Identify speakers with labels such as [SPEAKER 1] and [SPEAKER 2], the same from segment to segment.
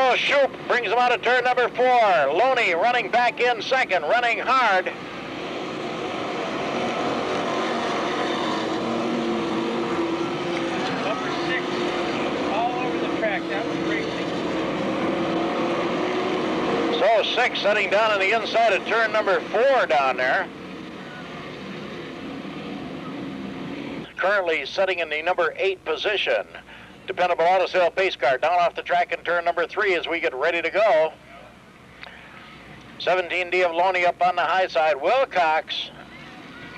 [SPEAKER 1] So Shoop brings him out of turn number 4. Loney running back in second, running hard.
[SPEAKER 2] Number 6, all over the track. That was racing.
[SPEAKER 1] So 6 setting down on the inside of turn number 4 down there. Currently sitting in the number 8 position. Dependable Auto Sale pace car down off the track in turn number 3 as we get ready to go. 17D of Loney up on the high side. Wilcox,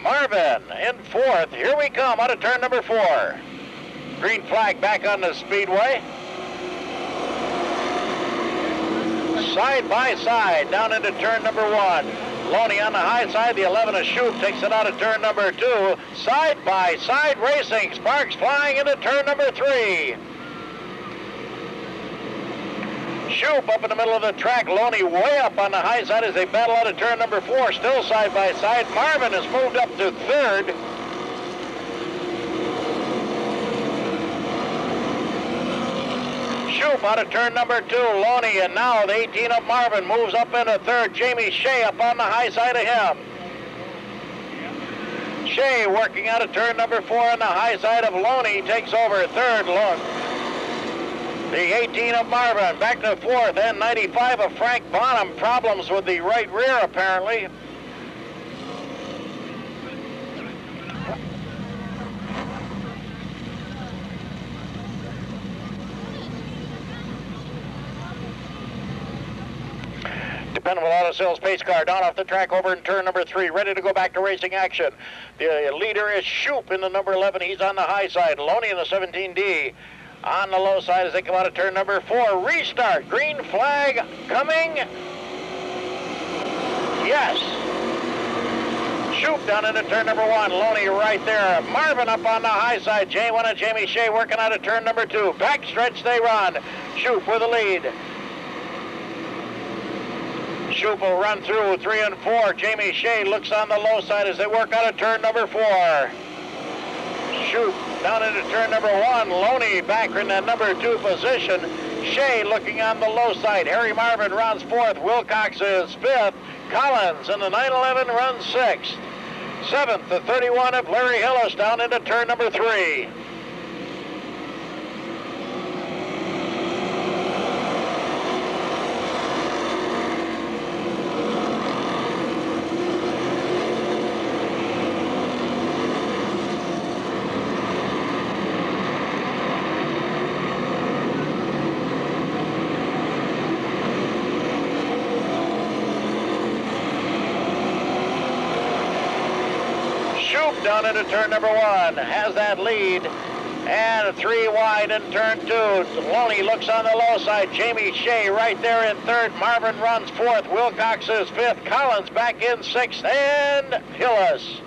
[SPEAKER 1] Marvin in 4th. Here we come out of turn number 4. Green flag back on the Speedway. Side by side down into turn number 1. Loney on the high side, the 11 of Shoop takes it out of turn number 2. Side by side racing, Sparks flying into turn number 3. Shoop up in the middle of the track, Loney way up on the high side as they battle out of turn number 4, still side by side. Marvin has moved up to 3rd. Shoop out of turn number 2, Loney, and now the 18 of Marvin moves up into 3rd. Jamie Shea up on the high side of him. Shea working out of turn number 4 on the high side of Loney, takes over 3rd. The 18 of Marvin back to 4th, and 95 of Frank Bonham. Problems with the right rear apparently. Dependable Auto Sales pace car down off the track over in turn number 3, ready to go back to racing action. The leader is Shoop in the number 11. He's on the high side. Loney in the 17D on the low side as they come out of turn number 4. Restart. Green flag coming. Yes. Shoop down into turn number 1. Loney right there. Marvin up on the high side. J1 and Jamie Shea working out of turn number 2. Backstretch they run. Shoop with the lead. Shoop will run through 3 and 4. Jamie Shea looks on the low side as they work out of turn number 4. Shoop down into turn number 1. Loney back in that number 2 position. Shea looking on the low side. Harry Marvin runs 4th. Wilcox is 5th. Collins in the 911 runs 6th. 7th, the 31 of Larry Hillis down into turn number 3. Down into turn number 1, has that lead, and 3 wide in turn 2. Loney looks on the low side. Jamie Shea right there in 3rd. Marvin runs 4th. Wilcox is 5th. Collins back in 6th, and Hillis.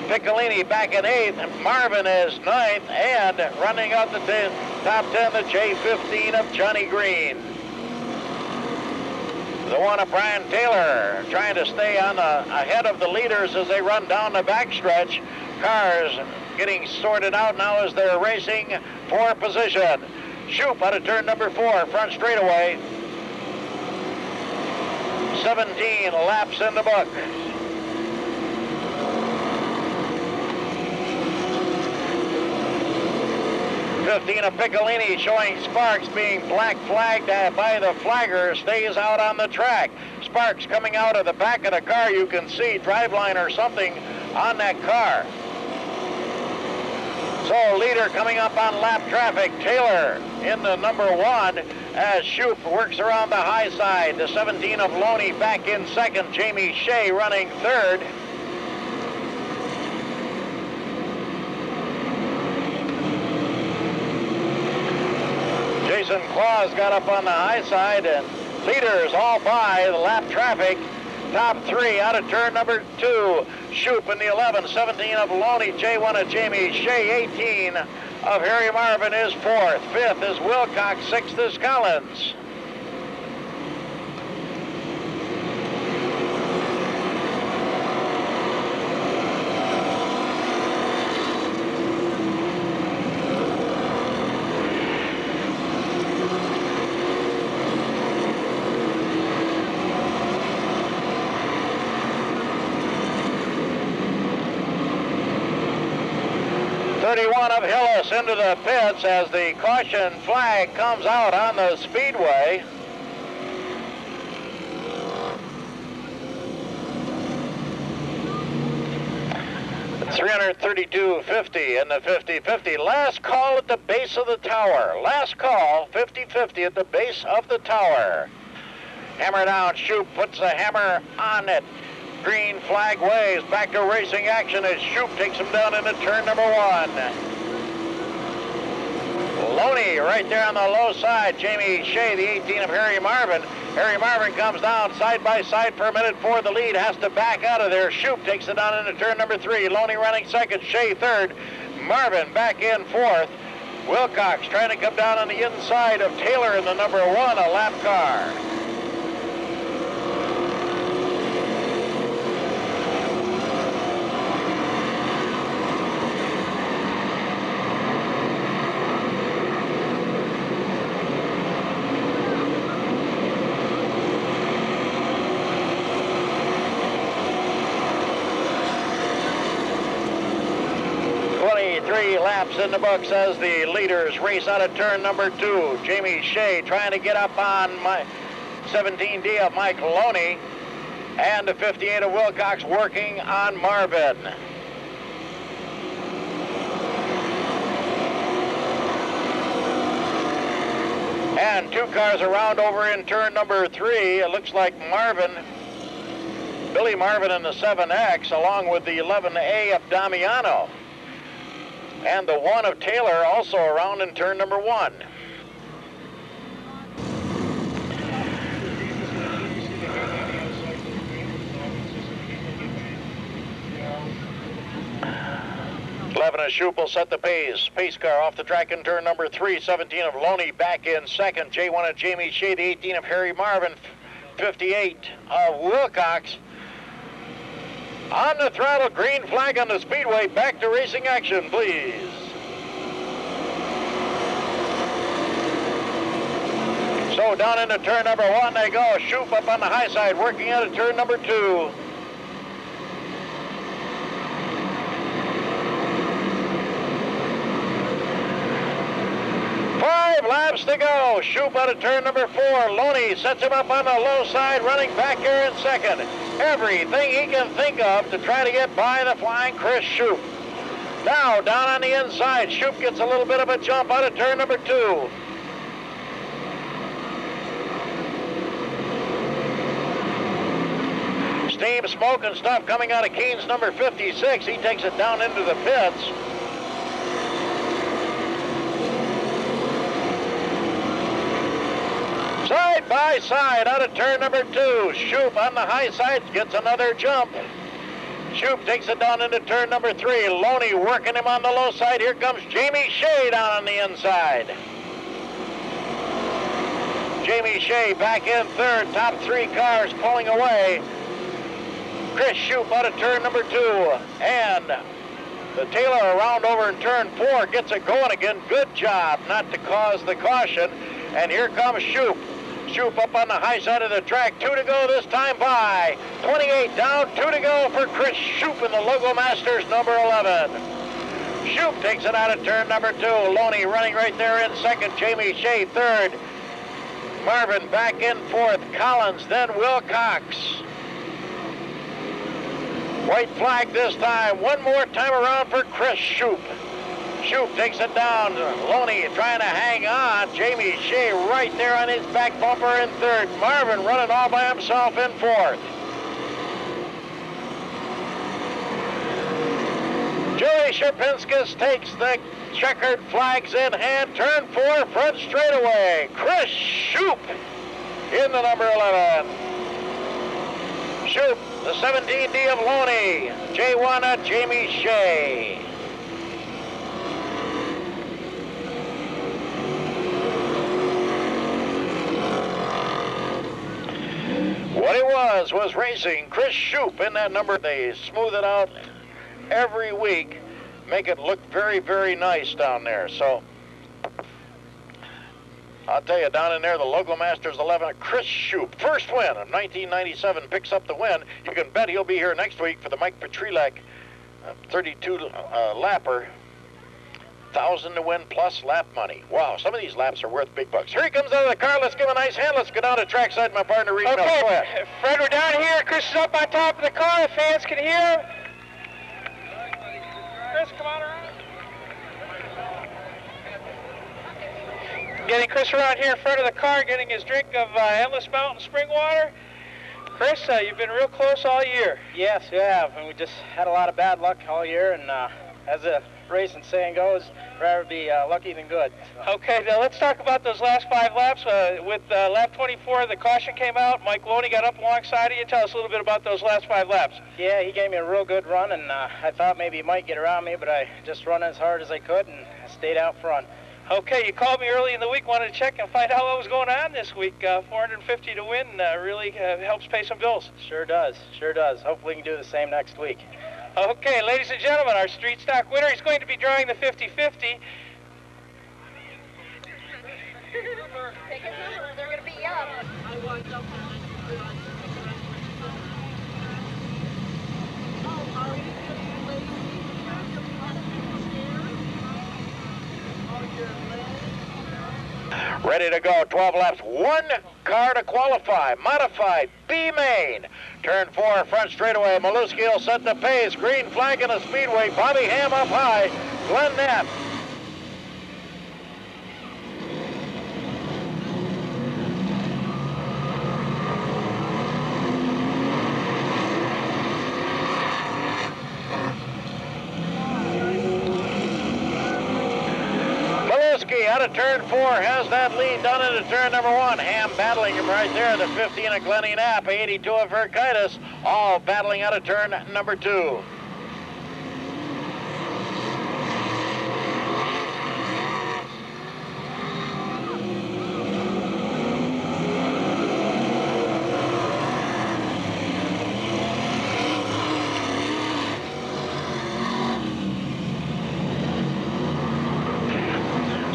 [SPEAKER 1] Piccolini back in 8th. Marvin is 9th, and running out the top 10, the J15 of Johnny Green. The one of Brian Taylor trying to stay on ahead of the leaders as they run down the backstretch. Cars getting sorted out now as they're racing for position. Shoop out of turn number 4, front straightaway. 17 laps in the book. 15 of Piccolini showing Sparks being black flagged by the flagger, stays out on the track. Sparks coming out of the back of the car. You can see driveline or something on that car. So leader coming up on lap traffic, Taylor in the number 1 as Shoop works around the high side. The 17 of Loney back in 2nd. Jamie Shea running 3rd. Jason Claus got up on the high side, and leaders all by the lap traffic. Top 3 out of turn number 2. Shoop in the 11, 17 of Loney, J1 of Jamie Shea, 18 of Harry Marvin is 4th. 5th is Wilcox, 6th is Collins. 31 of Hillis into the pits as the caution flag comes out on the Speedway. .332.50 in the 50-50. Last call at the base of the tower. Last call, 50-50 at the base of the tower. Hammer down, Shoop puts the hammer on it. Green flag waves, back to racing action as Shoop takes him down into turn number 1. Loney right there on the low side. Jamie Shea, the 18 of Harry Marvin. Harry Marvin comes down side by side for a minute for the lead. Has to back out of there. Shoop takes it down into turn number 3. Loney running second. Shea third. Marvin back in fourth. Wilcox trying to come down on the inside of Taylor in the number 1, a lap car. Laps in the books as the leaders race out of turn number 2. Jamie Shea trying to get up on my 17D of Mike Loney, and the 58 of Wilcox working on Marvin. And 2 cars around over in turn number 3. It looks like Billy Marvin in the 7X, along with the 11A of Damiano. And the 1 of Taylor also around in turn number 1. Of Shoop will set the pace. Pace car off the track in turn number 3. 17 of Loney back in second. J1 of Jamie Shea, the 18 of Harry Marvin. 58 of Wilcox. On the throttle, green flag on the Speedway. Back to racing action, please. So down into turn number 1 they go. Shoop up on the high side, working out of turn number 2. Five laps to go. Shoop out of turn number 4. Loney sets him up on the low side, running back here in second. Everything he can think of to try to get by the flying Chris Shoop. Now down on the inside, Shoop gets a little bit of a jump out of turn number 2. Steam, smoke, and stuff coming out of Keen's number 56. He takes it down into the pits. Side by side out of turn number 2. Shoop on the high side gets another jump. Shoop takes it down into turn number 3. Loney working him on the low side. Here comes Jamie Shea down on the inside. Jamie Shea back in third. Top 3 cars pulling away. Chris Shoop out of turn number 2. And the Taylor around over in turn 4 gets it going again. Good job not to cause the caution. And here comes Shoop. Shoop up on the high side of the track. 2 to go this time by. 28 down, 2 to go for Chris Shoop in the Logo Masters number 11. Shoop takes it out of turn number 2. Loney running right there in second. Jamie Shea third. Marvin back in fourth. Collins, then Wilcox. White flag this time. One more time around for Chris Shoop. Shoop takes it down. Loney trying to hang on. Jamie Shea right there on his back bumper in third. Marvin running all by himself in fourth. Joey Sherpinskis takes the checkered flags in hand. Turn 4, front straightaway. Chris Shoop in the number 11. Shoop, the 17D of Loney. J1 of Jamie Shea. What it was racing Chris Shoop in that number. They smooth it out every week, make it look very, very nice down there. So I'll tell you, down in there, the Logo Masters 11, Chris Shoop, first win of 1997, picks up the win. You can bet he'll be here next week for the Mike Petrilak 32 lapper $1,000 to win plus lap money. Wow, some of these laps are worth big bucks. Here he comes out of the car. Let's give him a nice hand. Let's go down to trackside. My partner, Reed Mills. Go ahead.
[SPEAKER 2] Fred, we're down here. Chris is up on top of the car. The fans can hear him. Chris, come on around. Getting Chris around here in front of the car, getting his drink of Endless Mountain spring water. Chris, you've been real close all year.
[SPEAKER 3] Yes, we have, and we just had a lot of bad luck all year, and as the racing saying goes, rather be lucky than good. So.
[SPEAKER 2] Okay, now let's talk about those last 5 laps. With lap 24, the caution came out. Mike Loney got up alongside of you. Tell us a little bit about those last 5 laps.
[SPEAKER 3] Yeah, he gave me a real good run, and I thought maybe he might get around me, but I just run as hard as I could and stayed out front.
[SPEAKER 2] Okay, you called me early in the week, wanted to check and find out what was going on this week. 450 to win really helps pay some bills.
[SPEAKER 3] Sure does, sure does. Hopefully we can do the same next week.
[SPEAKER 2] Okay, ladies and gentlemen, our street stock winner is going to be drawing the 50-50.
[SPEAKER 4] Take his number, they're going to beat you up.
[SPEAKER 1] Ready to go, 12 laps, 1 car to qualify, modified, B main. Turn 4, front straightaway, Maluski will set the pace, green flag in the Speedway, Bobby Ham up high, Glenn Knapp. Out of turn 4, has that lead down into turn number 1. Ham battling him right there, the 15 of Glenny Knapp, 82 of Verkaitis, all battling out of turn number 2.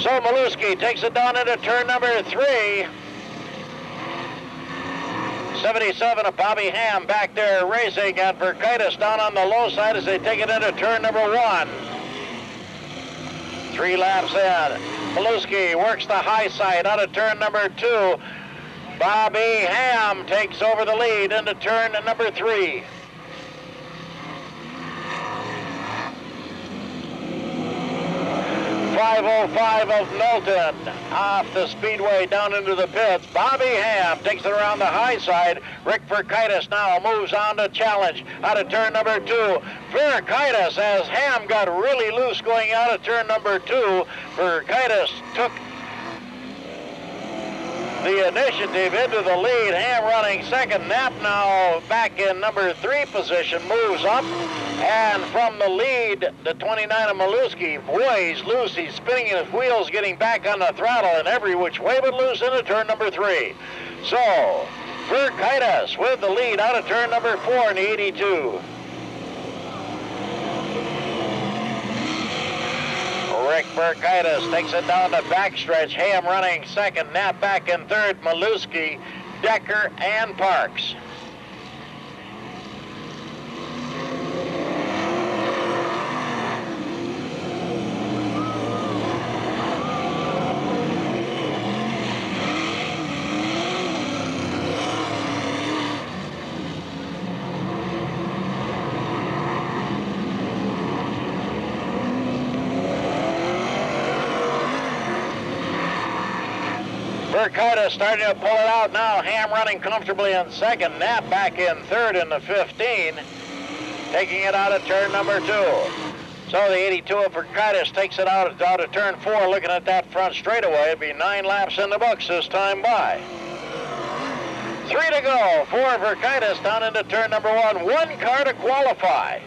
[SPEAKER 1] So Maluski takes it down into turn number 3. 77 of Bobby Ham back there racing, and Verkaitis down on the low side as they take it into turn number 1. 3 laps in. Maluski works the high side out of turn number 2. Bobby Ham takes over the lead into turn number 3. .505 of Milton off the Speedway down into the pits. Bobby Ham takes it around the high side. Rick Verkaitis now moves on to challenge out of turn number 2. Verkaitis, as Ham got really loose going out of turn number 2, Verkaitis took the initiative into the lead. Ham running second. Knapp now back in number 3 position, moves up, and from the lead, the 29 of Maluski, boy, he's loose. He's spinning his wheels, getting back on the throttle, and every which way but loose into turn number 3. So Verkaitis with the lead out of turn number 4 in the 82. Rick Verkaitis takes it down the backstretch. Ham running second, Knapp back in third, Maluski, Decker, and Parks. Verkaitis starting to pull it out now. Ham running comfortably in second. Knapp back in third in the 15. Taking it out of turn number 2. So the 82 of Verkaitis takes it out of turn 4. Looking at that front straightaway, it'd be 9 laps in the books this time by. 3 to go for Verkaitis down into turn number 1. 1 car to qualify.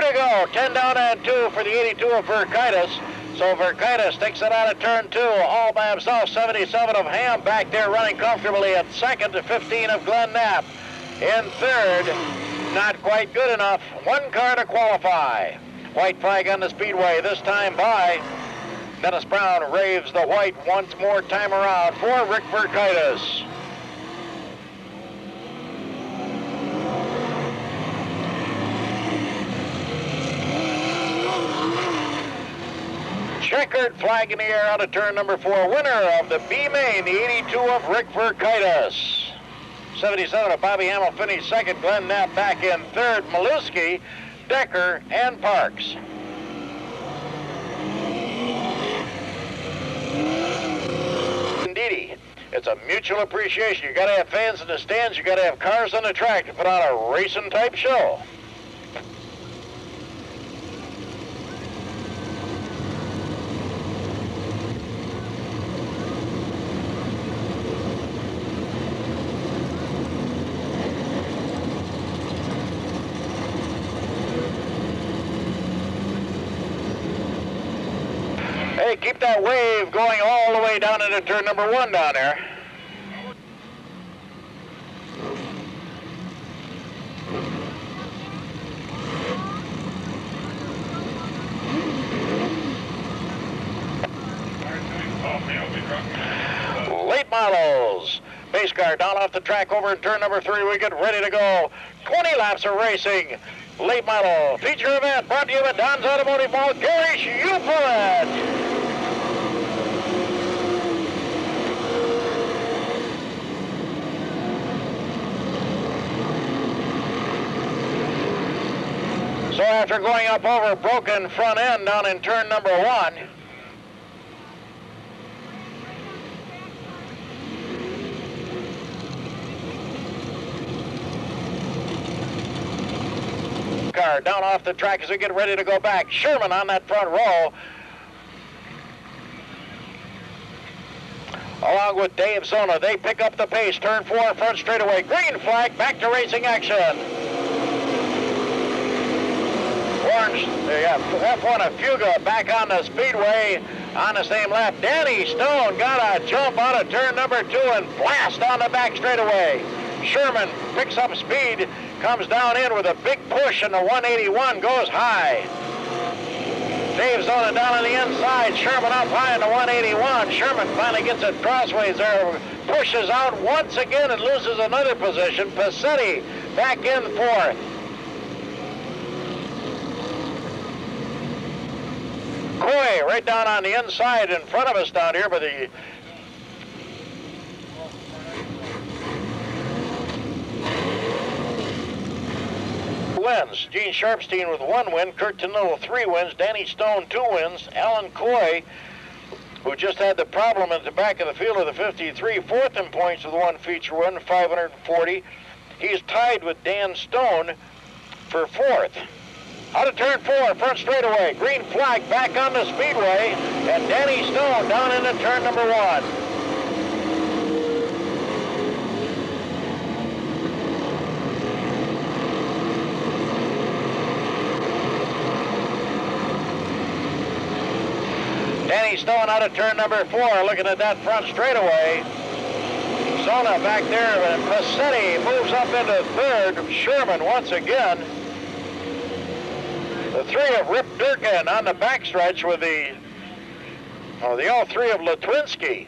[SPEAKER 1] To go, 10 down and 2 for the 82 of Verkaitis. So Verkaitis takes it out of turn 2 all by himself. 77 of Ham back there running comfortably at second to 15 of Glenn Knapp. In third, not quite good enough. 1 car to qualify. White flag on the Speedway, this time by Dennis Brown raves the white once more time around for Rick Verkaitis. Checkered flag in the air out of turn number 4. Winner of the B-Main, the 82 of Rick Verkaitis. 77 of Bobby Hamill finished second. Glenn Knapp back in third. Maluski, Decker, and Parks. Indeed, it's a mutual appreciation. You got to have fans in the stands. You got to have cars on the track to put on a racing type show. Hey, keep that wave going all the way down into turn number 1 down there. Late models. Base car down off the track over in turn number 3. We get ready to go. 20 laps of racing. Late model feature event brought to you by Don's Automotive Mall. Gary Schuppert. So after going up over broken front end down in turn number 1, car down off the track as we get ready to go back. Sherman on that front row, along with Dave Zona. They pick up the pace. Turn 4 front straightaway. Green flag, back to racing action. Orange, F1 of Fuga back on the Speedway on the same lap. Danny Stone got a jump out of turn number 2 and blast on the back straightaway. Sherman picks up speed, comes down in with a big push, and the 181 goes high. Dave Zona down on the inside. Sherman up high in the 181. Sherman finally gets it crossways there, pushes out once again and loses another position. Passetti back in 4th. Coy right down on the inside in front of us down here, but the wins. Gene Sharpstein with 1 win, Kurt Tanillo 3 wins, Danny Stone 2 wins, Alan Coy, who just had the problem at the back of the field of the 53, 4th in points with 1 feature win, 540. He's tied with Dan Stone for 4th. Out of turn 4, front straightaway, green flag back on the Speedway, and Danny Stone down into turn number 1. Danny Stone out of turn number 4, looking at that front straightaway. Zona back there, and Passetti moves up into 3rd. Sherman once again. The 3 of Rip Durkin on the backstretch with the all 3 of Latwinski.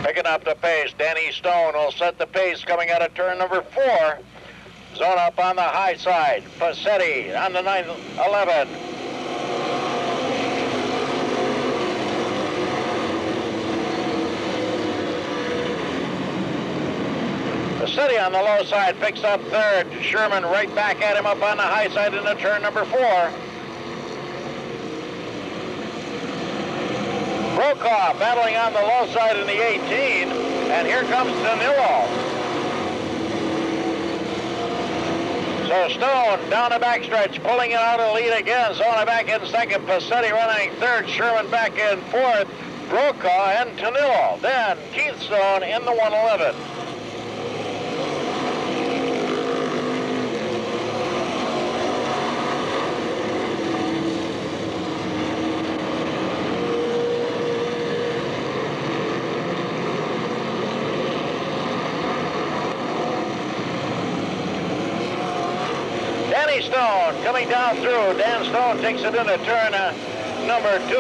[SPEAKER 1] Picking up the pace, Danny Stone will set the pace coming out of turn number 4. Zona up on the high side. Passetti on the 911. Passetti on the low side picks up 3rd. Sherman right back at him up on the high side into turn number 4. Brokaw battling on the low side in the 18, and here comes Danilo. So Stone down the backstretch, pulling it out of the lead again. Zona back in 2nd, Passetti running 3rd, Sherman back in 4th, Brokaw and Danilo. Then Keith Stone in the 111. Danny Stone coming down through. Dan Stone takes it into turn number 2.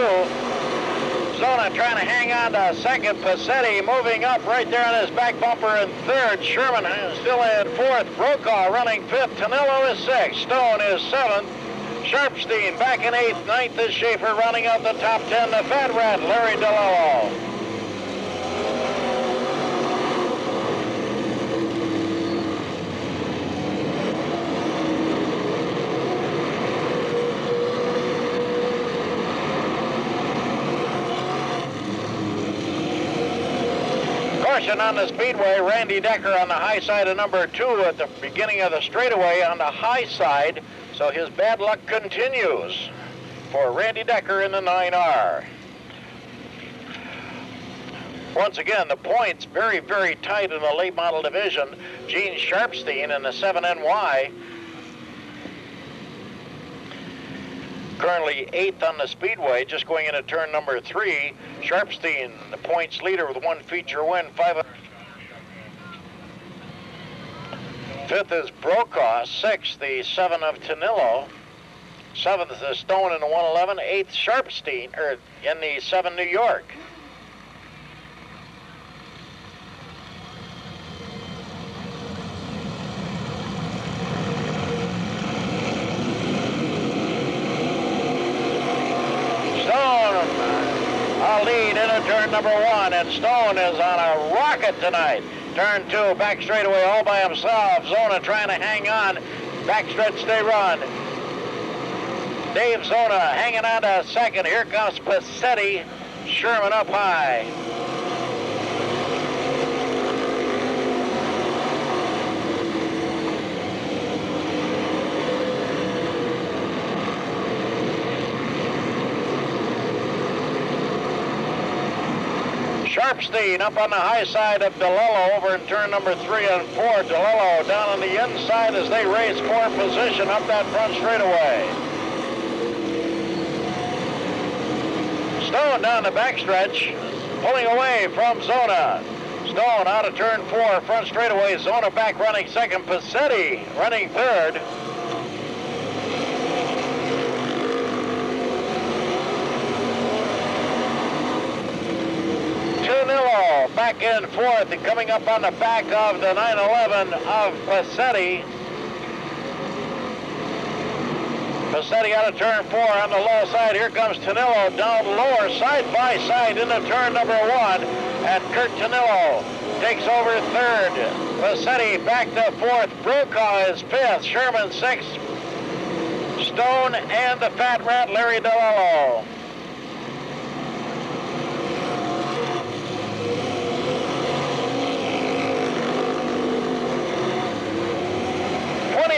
[SPEAKER 1] Zona trying to hang on to second. Passetti moving up right there on his back bumper in third. Sherman still in fourth. Brokaw running fifth. Tonello is sixth. Stone is seventh. Sharpstein back in eighth. Ninth is Schaefer running out the top 10. The Fat Rat, Larry DeLello. On the Speedway, Randy Decker on the high side of number 2 at the beginning of the straightaway on the high side, so his bad luck continues for Randy Decker in the 9R. Once again, the points very, very tight in the late model division. Gene Sharpstein in the 7NY, currently 8th on the Speedway, just going into turn number 3. Sharpstein, the points leader with one feature win. 5th is Brokaw. 6th, the 7 of Tonillo. 7th is Stone in the 111. 8th, Sharpstein in the 7 New York. Lead into turn number 1, and Stone is on a rocket tonight. Turn 2, back straightaway all by himself. Zona trying to hang on. Backstretch they run. Dave Zona hanging on to second. Here comes Passetti. Sherman up high. Sharpstein up on the high side of DeLello over in turn number 3 and 4. DeLello down on the inside as they race for position up that front straightaway. Stone down the backstretch, pulling away from Zona. Stone out of turn 4, front straightaway. Zona back running second. Passetti running third. Tonillo back in fourth and coming up on the back of the 911 of Passetti. Passetti out of turn 4 on the low side. Here comes Tonillo down lower, side by side into turn number 1. And Kurt Tonillo takes over third. Passetti back to fourth. Brokaw is fifth. Sherman sixth. Stone and the Fat Rat, Larry DeLello.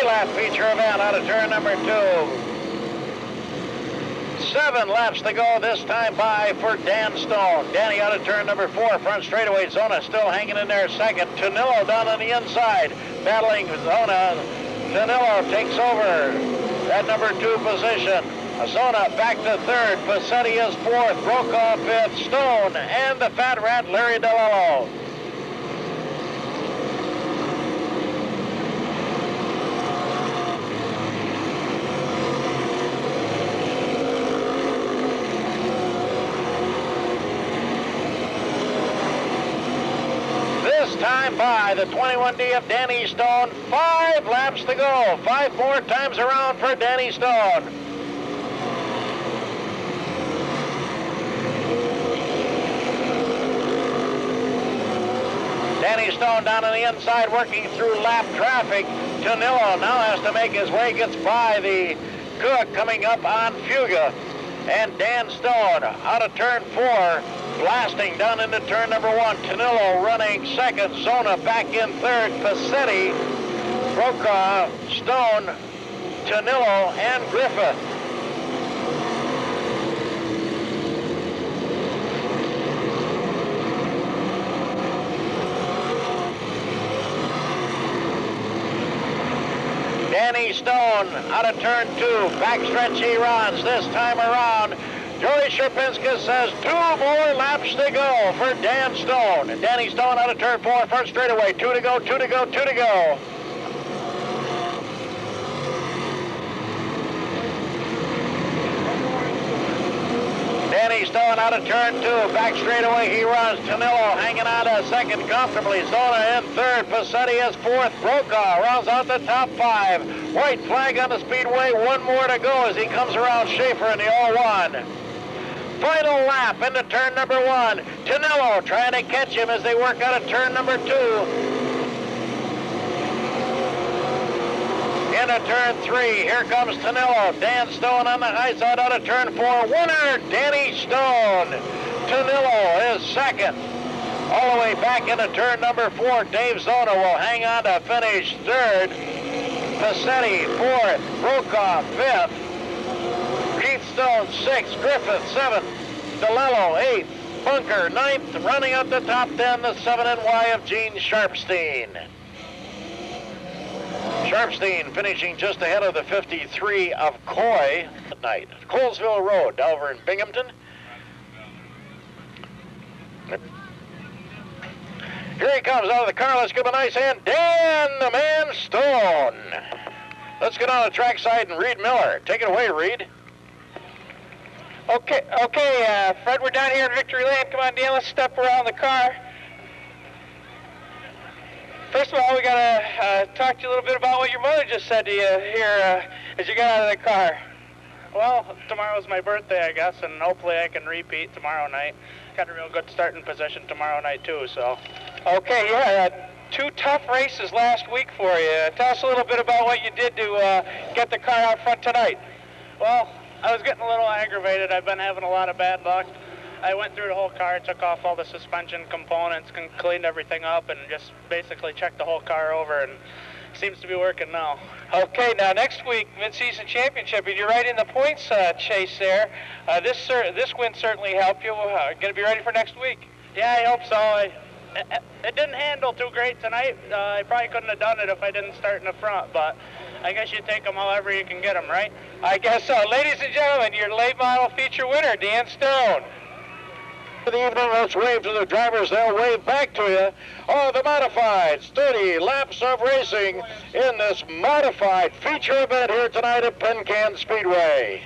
[SPEAKER 1] Lap feature event out of turn number 2. 7 laps to go, this time by for Dan Stone. Danny out of turn number 4, front straightaway. Zona still hanging in there second. Tonillo down on the inside, battling Zona. Tonillo takes over at number 2 position. Zona back to third. Passetti is fourth. Brokaw fifth. Stone and the Fat Rat, Larry DeLello. Time by the 21D of Danny Stone. 5 laps to go. 5 more times around for Danny Stone. Danny Stone down on the inside working through lap traffic. Tonillo now has to make his way, gets by the Cook coming up on Fuga. And Dan Stone out of turn 4. Blasting down into turn number 1. Tonillo running second. Zona back in third. Passetti, Brokaw, Stone, Tonillo, and Griffith. Danny Stone out of turn 2. Backstretch he runs this time around. Joey Sherpinska says 2 more laps to go for Dan Stone. And Danny Stone out of turn 4, front straightaway. 2 to go, 2 to go, 2 to go. Danny Stone out of turn 2. Back straightaway he runs. Tonillo hanging out a second comfortably. Zona in third. Passetti is fourth. Brokaw rounds out the top 5. White flag on the Speedway. One more to go as he comes around Schaefer in the 0-1. Final lap into turn number 1. Tonillo trying to catch him as they work out of turn number 2. Into turn 3, here comes Tonillo. Dan Stone on the high side out of turn 4. Winner, Danny Stone. Tonillo is second. All the way back into turn number 4, Dave Zona will hang on to finish third. Passetti, 4th. Brokaw, 5th. Keith Stone, 6th. Griffith, 7th. DeLello, 8th. Bunker, 9th. Running up the top 10, the 7NY of Gene Sharpstein. Sharpstein finishing just ahead of the 53 of Coy at night. Colesville Road, over in Binghamton. Here he comes out of the car. Let's give him a nice hand. Dan the Man Stone. Let's get on the track side and Reed Miller. Take it away, Reed.
[SPEAKER 2] Okay, Fred, we're down here in Victory Lane. Come on, Dan, let's step around the car. First of all, we gotta talk to you a little bit about what your mother just said to you here as you got out of the car.
[SPEAKER 3] Well, tomorrow's my birthday, I guess, and hopefully I can repeat tomorrow night. Got a real good starting position tomorrow night, too, so.
[SPEAKER 2] Okay, yeah, 2 tough races last week for you. Tell us a little bit about what you did to get the car out front tonight.
[SPEAKER 3] Well, I was getting a little aggravated. I've been having a lot of bad luck. I went through the whole car, took off all the suspension components, cleaned everything up, and just basically checked the whole car over, and seems to be working now.
[SPEAKER 2] Okay, now next week, mid-season championship, and you're right in the points chase there. This win certainly helped you. Going to be ready for next week?
[SPEAKER 3] Yeah, I hope so. It didn't handle too great tonight. I probably couldn't have done it if I didn't start in the front, but I guess you take them however you can get them, right?
[SPEAKER 2] I guess so. Ladies and gentlemen, your late model feature winner, Dan Stone.
[SPEAKER 1] For the evening, let's wave to the drivers. They'll wave back to you. Oh, the modifieds, 30 laps of racing in this modified feature event here tonight at Penn Speedway.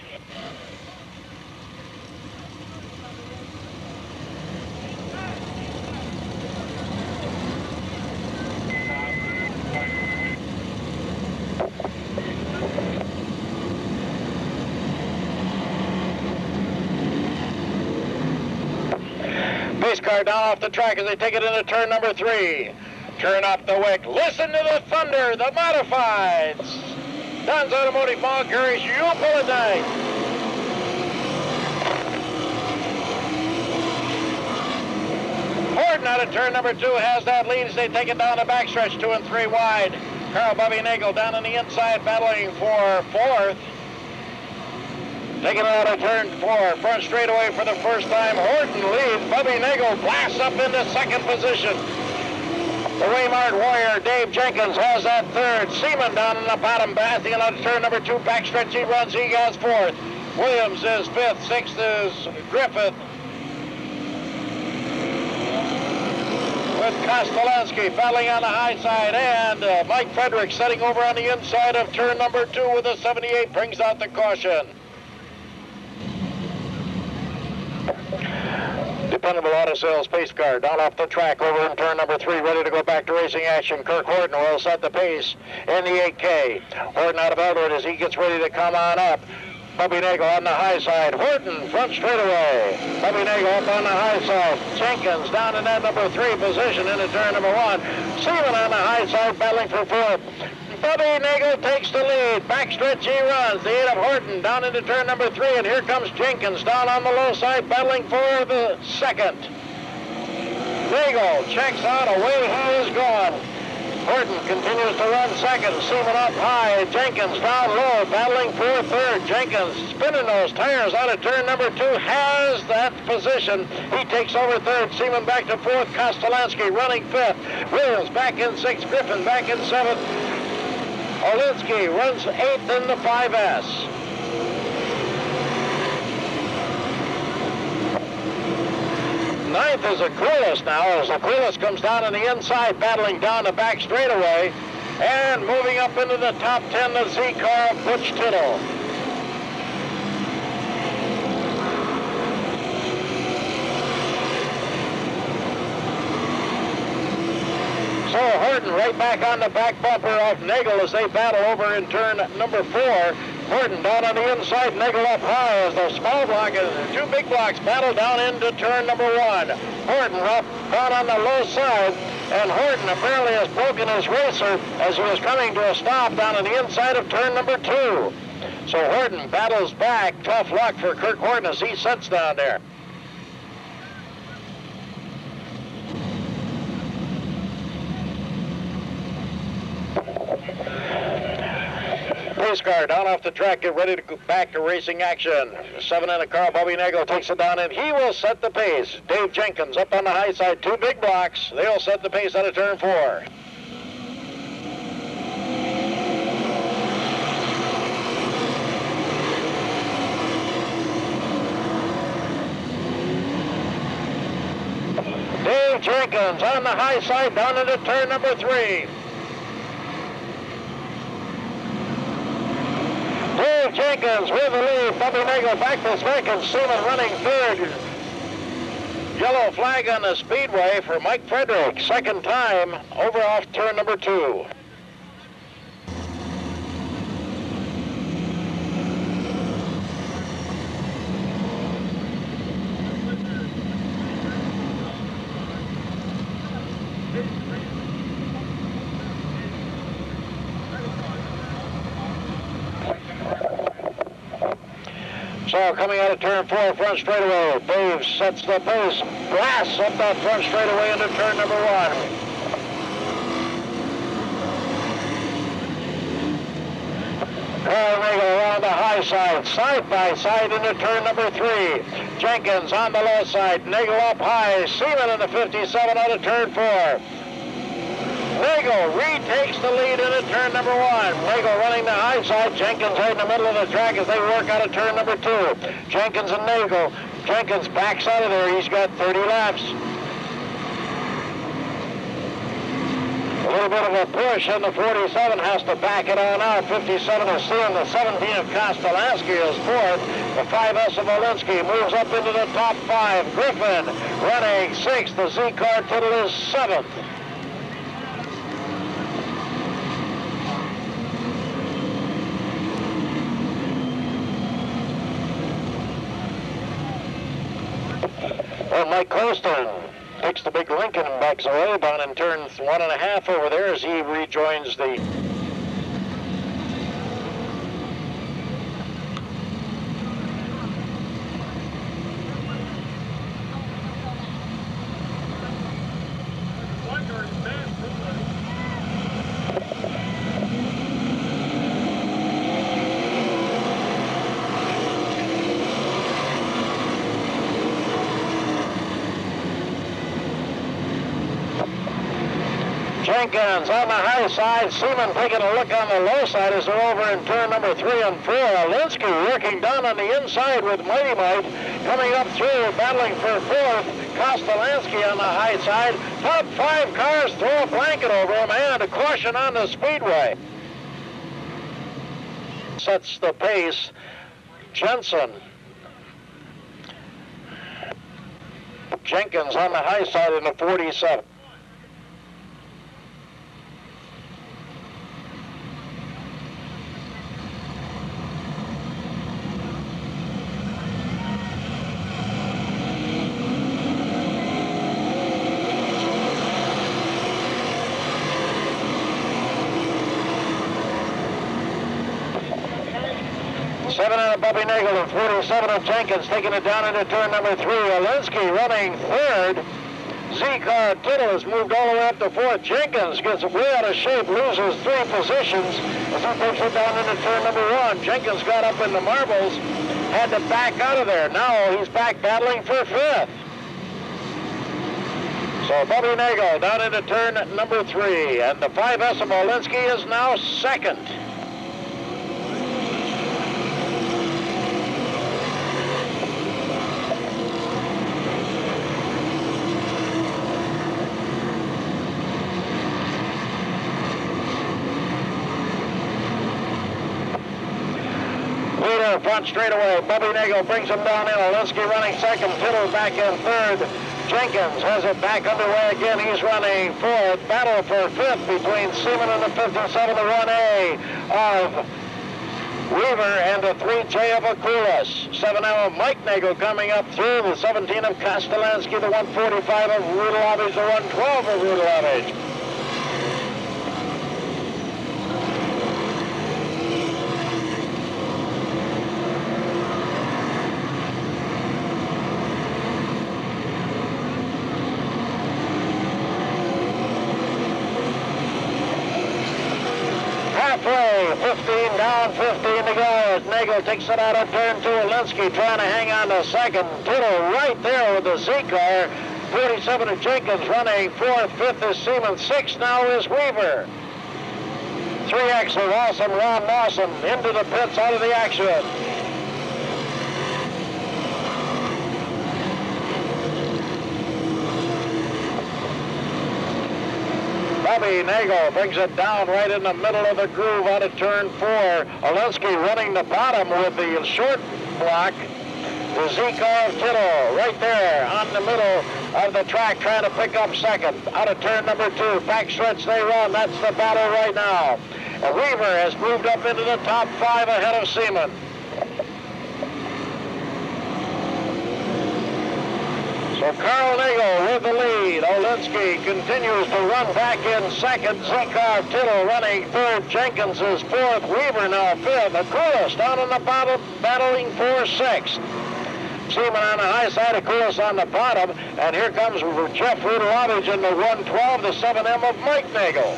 [SPEAKER 1] Pace car down off the track as they take it into turn number 3. Turn up the wick. Listen to the thunder, the modifieds. Don's Automotive Ball carries you pull it down. Horton out of turn number 2 has that lead as they take it down the backstretch, 2 and 3 wide. Bubby Nagel down on the inside battling for 4th. Taking it out of turn 4, front straightaway for the first time. Horton leads. Bubby Nagel blasts up into 2nd position. The Waymart Warrior, Dave Jenkins, has that 3rd. Seaman down in the bottom, passing it out of turn number 2. Backstretch he runs, he has 4th. Williams is 5th, 6th is Griffith. With Kostolansky battling on the high side, and Mike Frederick setting over on the inside of turn number 2 with a 78 brings out the caution. Dependable Auto Sales pace car down off the track over in turn number 3, ready to go back to racing action. Kirk Horton will set the pace in the 8K. Horton out of Eldred as he gets ready to come on up. Bubby Nagel on the high side. Horton front straightaway. Bubby Nagel up on the high side. Jenkins down in that number 3 position into turn number 1. Seaman on the high side battling for 4th. Bubby Nagel takes the lead. Backstretch he runs. The 8 of Horton down into turn number 3, and here comes Jenkins down on the low side battling for the 2nd. Nagel checks out. Away he is gone. Horton continues to run 2nd. Seaman up high. Jenkins down low battling for 3rd. Jenkins spinning those tires out of turn number 2 has that position. He takes over 3rd. Seaman back to 4th. Kostolansky running 5th. Williams back in 6th. Griffin back in 7th. Olinsky runs 8th in the 5S. Ninth is Aquilas now, as Aquilas comes down on the inside, battling down the back straightaway, and moving up into the top 10, the Z car of Butch Tittle. Horton right back on the back bumper of Nagel as they battle over in turn number 4. Horton down on the inside, Nagel up high as the small block and the 2 big blocks battle down into turn number 1. Horton up down on the low side, and Horton apparently has broken his racer as he was coming to a stop down on the inside of turn number 2. So Horton battles back. Tough luck for Kirk Horton as he sits down there. Pace car down off the track, get ready to go back to racing action. 7 in the car, Bubby Nagel takes it down and he will set the pace. Dave Jenkins up on the high side, 2 big blocks. They'll set the pace out of turn 4. Dave Jenkins on the high side down into turn number 3. Dave Jenkins with the lead. Bubby Nagel back to second. Seaman running third. Yellow flag on the Speedway for Mike Frederick. Second time over off turn number 2. So coming out of turn 4, front straightaway, Dave sets the pace, blasts up that front straightaway into turn number 1. Carl Nagel around the high side by side into turn number 3. Jenkins on the low side, Nagel up high, Seaman in the 57 out of turn 4. Nagel retakes the lead into turn number 1. Nagel running the high side. Jenkins right in the middle of the track as they work out of turn number 2. Jenkins and Nagel. Jenkins backs out of there. He's got 30 laps. A little bit of a push, and the 47 has to back it on out. 57 is Seaman. The 17 of Kostolansky is 4th. The 5S of Olinsky moves up into the top 5. Griffin running 6th. The Z-Car Tittle is 7th. Well, Mike Colston takes the big Lincoln and backs away down in turn 1.5 over there as he rejoins the Jenkins on the high side. Seaman taking a look on the low side as they're over in turn number 3 and 4. Olinsky working down on the inside with Mighty Might. Coming up through, battling for 4th. Kostolansky on the high side. Top 5 cars throw a blanket over him and a caution on the Speedway. Sets the pace. Jensen. Jenkins on the high side in the 47. Bubby Nagel and 47 of Jenkins taking it down into turn number 3. Olinsky running 3rd. Z-Car Tittle has moved all the way up to 4th. Jenkins gets way out of shape, loses 3 positions as he takes it down into turn number 1. Jenkins got up in the marbles, had to back out of there. Now he's back battling for 5th. So Bubby Nagel down into turn number 3, and the 5S of Olinsky is now 2nd. Front straightaway, Bubby Nagel brings him down in. Olinsky running 2nd, Tittle back in 3rd. Jenkins has it back underway again. He's running fourth. Battle for fifth between Seaman and the 57, the 1A of Weaver and the 3J of Akulis. 7L of Mike Nagel coming up through. The 17 of Kostelansky, the 145 of Rudelovich, the 112 of Rudelovich. Halfway, 15 down, 15 to go as Nagel takes it out of turn two. Alinsky trying to hang on to second. Tittle right there with the Z-car. 47 of Jenkins running fourth. Fifth is Seaman. Sixth now is Weaver. 3X of Awesome Ron Lawson into the pits, out of the action. Bubby Nagel brings it down right in the middle of the groove out of turn four. Alinsky running the bottom with the short block. The Z-car of Tittle right there on the middle of the track trying to pick up second. Out of turn number two. Back stretch they run. That's the battle right now. And Weaver has moved up into the top five ahead of Seaman. So Carl Nagel with the lead. Olinsky continues to run back in second. Z-car Tittle running third. Jenkins is fourth. Weaver now fifth. Akulis down on the bottom, battling for sixth. Seaman on the high side, Akulis on the bottom. And here comes Jeff Rudelovich in the 112, the 7M of Mike Nagel.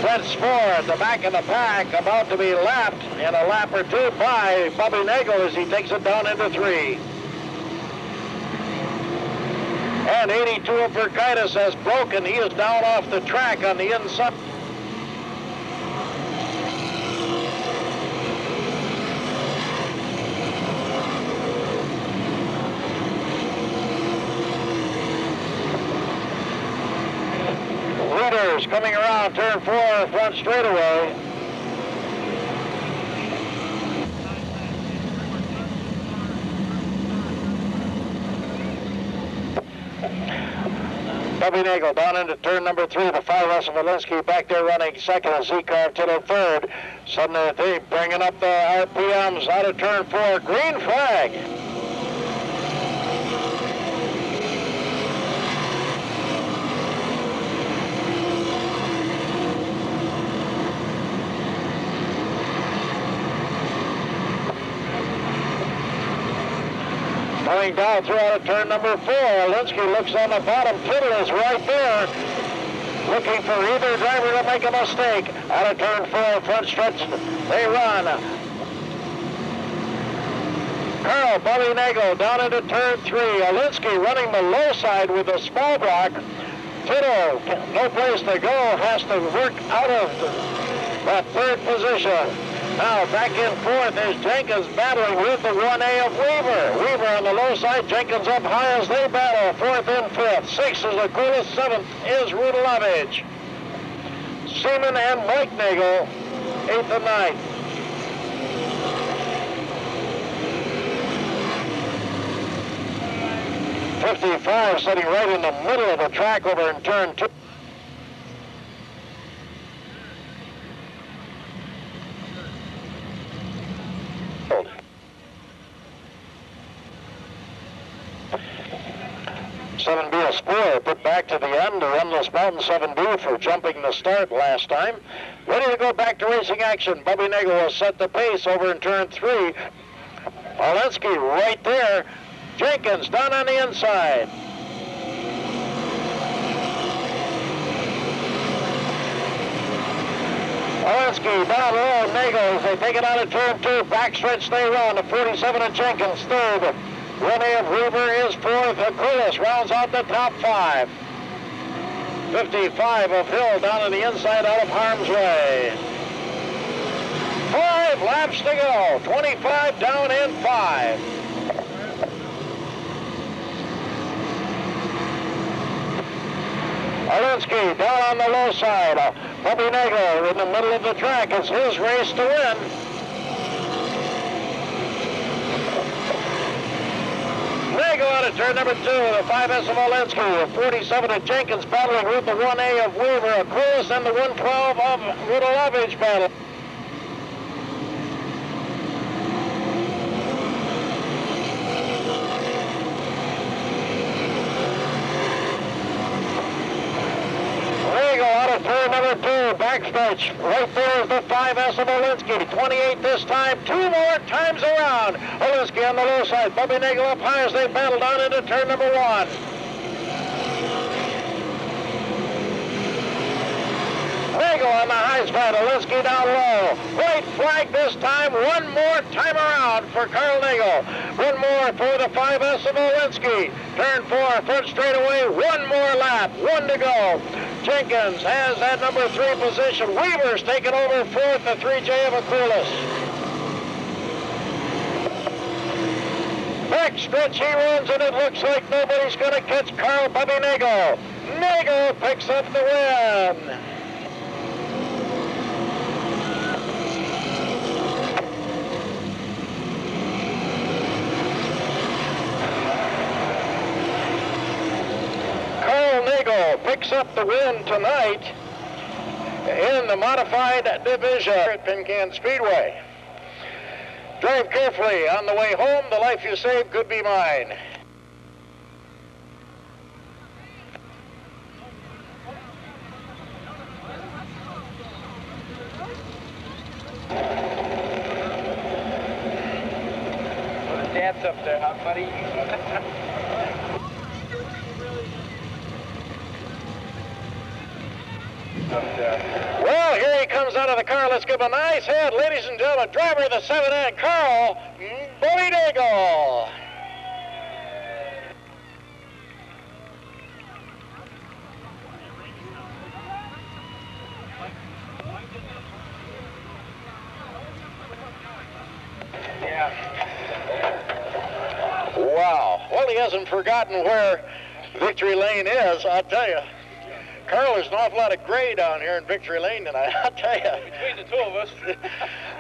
[SPEAKER 1] Fred Spoor at the back of the pack, about to be lapped in a lap or two by Bubby Nagel as he takes it down into three. And 82 of Verkaitis has broken. He is down off the track on the inside. Leaders coming around turn four, front straightaway. Bubby Nagel down into turn number three. The 5S of Alinsky back there running second. Z-car Tittle third. Suddenly they bringing up the RPMs out of turn four. Green flag. Coming down through out of turn number four. Alinsky looks on the bottom. Tittle is right there. Looking for either driver to make a mistake. Out of turn four, front stretch, they run. Carl Bubby Nagel down into turn three. Alinsky running the low side with a small block. Tittle, no place to go, has to work out of that third position. Now back in fourth is Jenkins battling with the 1A of Weaver. Weaver on the low side, Jenkins up high as they battle. Fourth and fifth. Sixth is Akulis. Seventh is Rudelovich. Seaman and Mike Nagel, eighth and ninth. .55 sitting right in the middle of the track over in turn two. .7B of Spoor put back to the end to run this Mountain 7B for jumping the start last time. Ready to go back to racing action. Bubby Nagel will set the pace over in turn three. Olinsky right there. Jenkins down on the inside. Olinsky down low. Nagel as they take it out of turn two. Backstretch they run. The 47 of Jenkins third. 1A of Weaver is fourth. Akulis rounds out the top five. 55 of Hill down on the inside out of harm's way. 5 laps to go. 25 down in 5. Olinsky down on the low side. Bubby Nagel in the middle of the track. It's his race to win. Nagel out of turn number 2. The 5S of Olinsky. 47 of Jenkins battling with the 1A of Weaver. Across and the 112 of Rudalovich battle. Out of turn number 2, backstretch. Right there is the 5S of Olinsky. 28 this time. 2 more times around. Olinsky on the low side. Bubby Nagel up high as they battle down into turn number 1. Nagel on the high side. Olinsky down low. White flag this time. 1 more time around for Carl Nagel. 1 more for the 5S of Olinsky. Turn 4, front straightaway. 1 more lap. 1 to go. Jenkins has that number 3 position. Weaver's taken over 4th, the 3J of Aquilas. Backstretch he runs, and it looks like nobody's going to catch Carl Bubby Nagel. Nagel picks up the win. Nagel picks up the win tonight in the modified division at Penn Speedway. Drive carefully on the way home. The life you saved could be mine.
[SPEAKER 2] Well, the dad's up there, huh, buddy?
[SPEAKER 1] Well, here he comes out of the car. Let's give him a nice hand, ladies and gentlemen. Driver of the 7N, Carl Bubby Nagel.
[SPEAKER 2] Yeah.
[SPEAKER 1] Wow. Well, he hasn't forgotten where Victory Lane is, I'll tell you. Carl, there's an awful lot of gray down here in Victory Lane tonight, I'll tell you.
[SPEAKER 2] Between the 2 of us.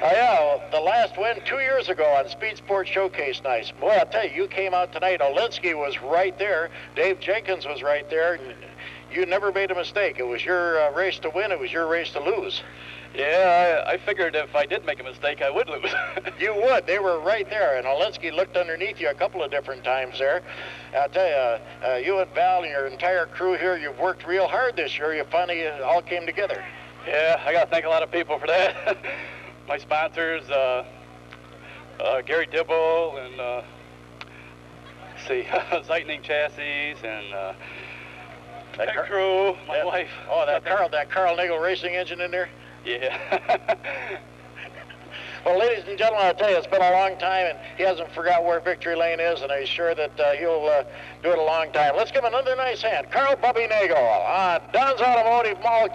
[SPEAKER 1] Yeah, the last win 2 years ago on Speed Sport Showcase nights. Boy, I'll tell you came out tonight. Olinsky was right there. Dave Jenkins was right there. You never made a mistake. It was your race to win. It was your race to lose.
[SPEAKER 5] Yeah, I figured if I did make a mistake, I would lose.
[SPEAKER 1] You would. They were right there, and Olinsky looked underneath you a couple of different times there. I'll tell you, you and Val and your entire crew here, you've worked real hard this year. You finally all came together.
[SPEAKER 5] Yeah, I got to thank a lot of people for that. My sponsors, Gary Dibble, and let's see, Lightning Chassis, and that crew, my wife.
[SPEAKER 1] Oh, that Carl Nagel racing engine in there?
[SPEAKER 5] Yeah.
[SPEAKER 1] Well, ladies and gentlemen, I'll tell you, it's been a long time, and he hasn't forgot where Victory Lane is, and I'm sure that he'll do it a long time. Let's give him another nice hand. Carl Bubby Nagel on Don's Automotive Mall.